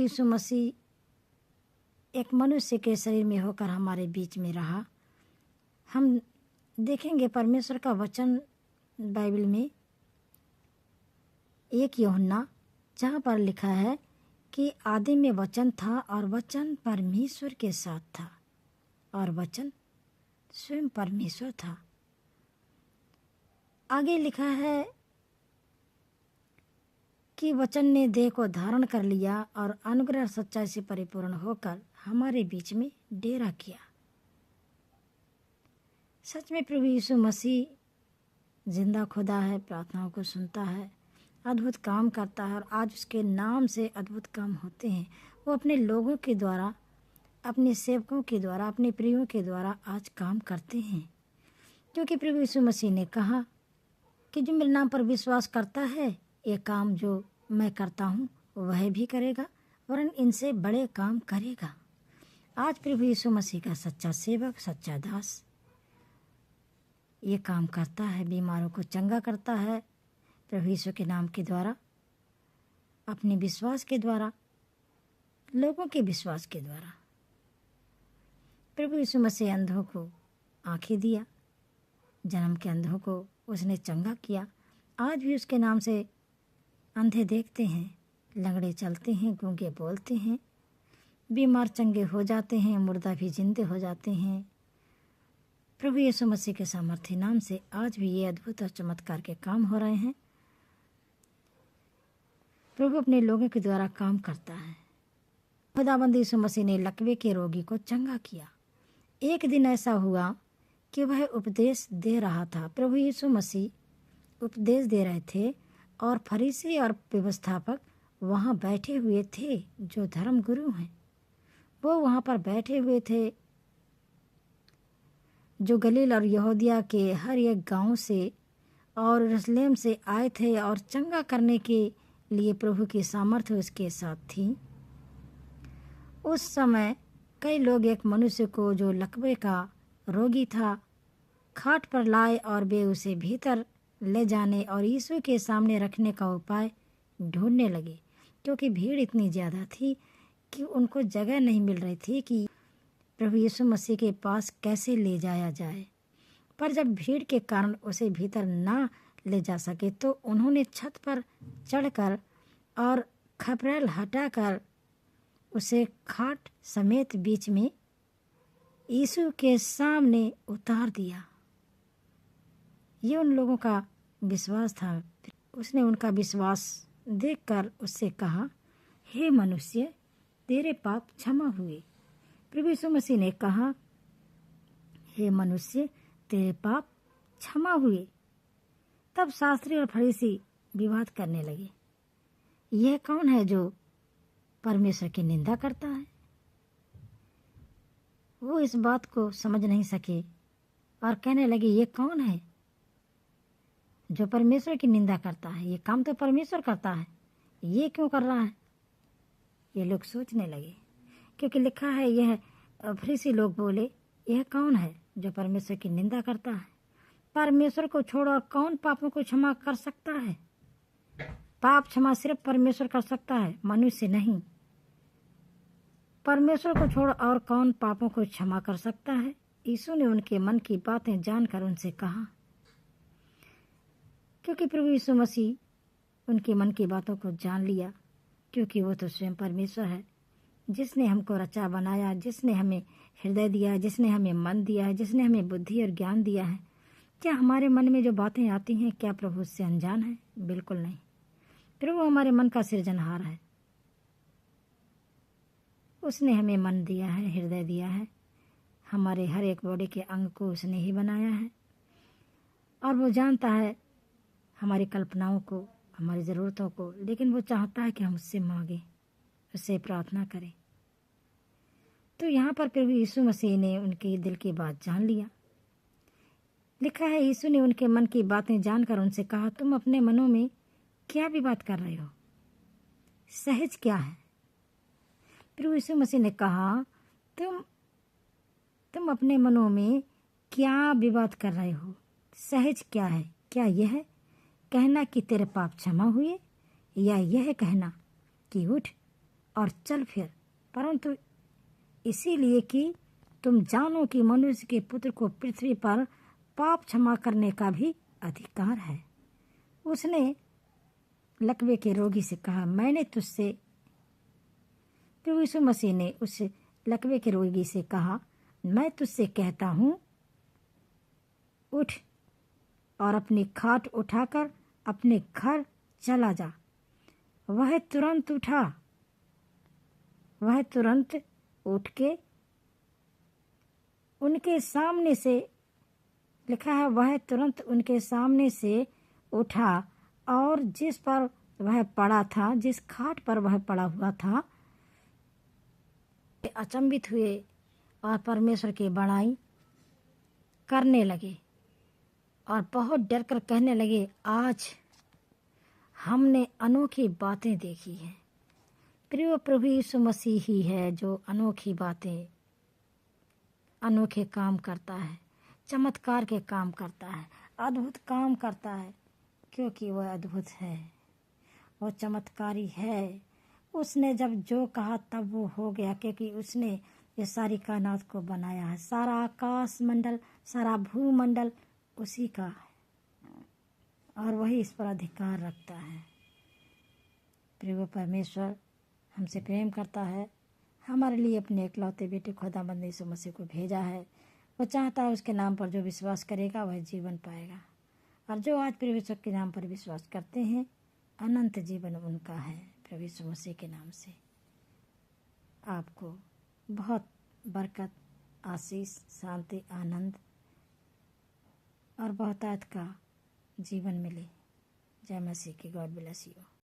यीशु मसीह एक मनुष्य के शरीर में होकर हमारे बीच में रहा। हम देखेंगे परमेश्वर का वचन बाइबल में 1 यूहन्ना, जहाँ पर लिखा है कि आदि में वचन था और वचन परमेश्वर के साथ था और वचन स्वयं परमेश्वर था। आगे लिखा है कि वचन ने देह को धारण कर लिया और अनुग्रह और सच्चाई से परिपूर्ण होकर हमारे बीच में डेरा किया। सच में प्रभु यीशु मसीह जिंदा खुदा है, प्रार्थनाओं को सुनता है, अद्भुत काम करता है और आज उसके नाम से अद्भुत काम होते हैं। वो अपने लोगों के द्वारा, अपने सेवकों के द्वारा, अपने प्रियों के द्वारा आज काम करते हैं। क्योंकि प्रभु यीशु मसीह ने कहा कि जो मेरे नाम पर विश्वास करता है, ये काम जो मैं करता हूँ वह भी करेगा, वरन इनसे बड़े काम करेगा। आज प्रभु यीशु मसीह का सच्चा सेवक, सच्चा दास ये काम करता है, बीमारों को चंगा करता है प्रभु यीशु के नाम के द्वारा, अपने विश्वास के द्वारा, लोगों के विश्वास के द्वारा। प्रभु यीशु मसीह अंधों को आंखें दिया, जन्म के अंधों को उसने चंगा किया। आज भी उसके नाम से अंधे देखते हैं, लंगड़े चलते हैं, गूंगे बोलते हैं, बीमार चंगे हो जाते हैं, मुर्दा भी जिंदे हो जाते हैं। प्रभु यीशु मसीह के सामर्थ्य नाम से आज भी ये अद्भुत और चमत्कार के काम हो रहे हैं। प्रभु अपने लोगों के द्वारा काम करता है। खुदाबंद यीशु मसीह ने लकवे के रोगी को चंगा किया। एक दिन ऐसा हुआ कि वह उपदेश दे रहा था। प्रभु यीशु मसीह उपदेश दे रहे थे और फरीसी और व्यवस्थापक वहाँ बैठे हुए थे, जो धर्म गुरु हैं। वो वहाँ पर बैठे हुए थे, जो गलील और यहूदिया के हर एक गांव से और यरूशलेम से आए थे और चंगा करने के लिए प्रभु की सामर्थ्य उसके साथ थी। उस समय कई लोग एक मनुष्य को, जो लकवे का रोगी था, खाट पर लाए और वे उसे भीतर ले जाने और यीशु के सामने रखने का उपाय ढूंढने लगे, क्योंकि भीड़ इतनी ज़्यादा थी कि उनको जगह नहीं मिल रही थी कि प्रभु यीशु मसीह के पास कैसे ले जाया जाए। पर जब भीड़ के कारण उसे भीतर ना ले जा सके तो उन्होंने छत पर चढ़कर और खपरेल हटाकर उसे खाट समेत बीच में यीशु के सामने उतार दिया। ये उन लोगों का विश्वास था। उसने उनका विश्वास देखकर उससे कहा, हे मनुष्य, तेरे पाप क्षमा हुए। प्रभु यीशु मसीह ने कहा, हे मनुष्य, तेरे पाप क्षमा हुए। तब शास्त्री और फरीसी विवाद करने लगे, यह कौन है जो परमेश्वर की निंदा करता है? वो इस बात को समझ नहीं सके और कहने लगे, ये कौन है जो परमेश्वर की निंदा करता है? ये काम तो परमेश्वर करता है, ये क्यों कर रहा है? ये लोग सोचने लगे, क्योंकि लिखा है, यह फरीसी लोग बोले, यह कौन है जो परमेश्वर की निंदा करता है? परमेश्वर को छोड़ और कौन पापों को क्षमा कर सकता है? पाप क्षमा सिर्फ परमेश्वर कर सकता है, मनुष्य नहीं। परमेश्वर को छोड़ और कौन पापों को क्षमा कर सकता है? यीशु ने उनके मन की बातें जानकर उनसे कहा, क्योंकि प्रभु यीशु मसीह उनके मन की बातों को जान लिया, क्योंकि वो तो स्वयं परमेश्वर है, जिसने हमको रचा बनाया, जिसने हमें हृदय दिया, जिसने हमें मन दिया है, जिसने हमें बुद्धि और ज्ञान दिया है। क्या हमारे मन में जो बातें आती हैं, क्या प्रभु उससे अनजान है? बिल्कुल नहीं। प्रभु हमारे मन का सृजनहार है। उसने हमें मन दिया है, हृदय दिया है, हमारे हर एक बॉडी के अंग को उसने ही बनाया है और वो जानता है हमारी कल्पनाओं को, हमारी ज़रूरतों को, लेकिन वो चाहता है कि हम उससे मांगें, उससे प्रार्थना करें। तो यहाँ पर प्रभु यीशु मसीह ने उनके दिल की बात जान लिया। लिखा है, यीशु ने उनके मन की बातें जानकर उनसे कहा, तुम अपने मनों में क्या विवाद कर रहे हो? सहज क्या है? प्रभु यीशु मसीह ने कहा, तुम अपने मनों में क्या विवाद कर रहे हो? सहज क्या है? क्या यह कहना कि तेरे पाप क्षमा हुए, या यह कहना कि उठ और चल फिर, परंतु इसीलिए कि तुम जानो कि मनुष्य के पुत्र को पृथ्वी पर पाप क्षमा करने का भी अधिकार है। उसने लकवे के रोगी से कहा, मैंने तुझसे, प्रभु यीशु मसीह ने उस लकवे के रोगी से कहा, मैं तुझसे कहता हूँ, उठ और अपनी खाट उठाकर अपने घर चला जा। वह तुरंत उठा। वह तुरंत उठ के उनके सामने से, लिखा है, वह तुरंत उनके सामने से उठा और जिस पर वह पड़ा था, जिस खाट पर वह पड़ा हुआ था, अचंभित हुए और परमेश्वर की बड़ाई करने लगे और बहुत डर कर कहने लगे, आज हमने अनोखी बातें देखी हैं। प्रिय प्रभु यीशु मसीह ही है जो अनोखी बातें, अनोखे काम करता है, चमत्कार के काम करता है, अद्भुत काम करता है, क्योंकि वह अद्भुत है, वो चमत्कारी है। उसने जब जो कहा तब वो हो गया, क्योंकि उसने ये सारी कायनात को बनाया है। सारा आकाश मंडल, सारा भूमंडल उसी का है और वही इस पर अधिकार रखता है। प्रिय परमेश्वर हमसे प्रेम करता है, हमारे लिए अपने इकलौते बेटे खुदाबंद यीशु मसीह को भेजा है। वो चाहता है उसके नाम पर जो विश्वास करेगा वह जीवन पाएगा, और जो आज प्रभु यीशु के नाम पर विश्वास करते हैं अनंत जीवन उनका है। प्रभु यीशु मसीह के नाम से आपको बहुत बरकत, आशीष, शांति, आनंद और बहुतायत का जीवन मिले। जय मसीह की। God bless you.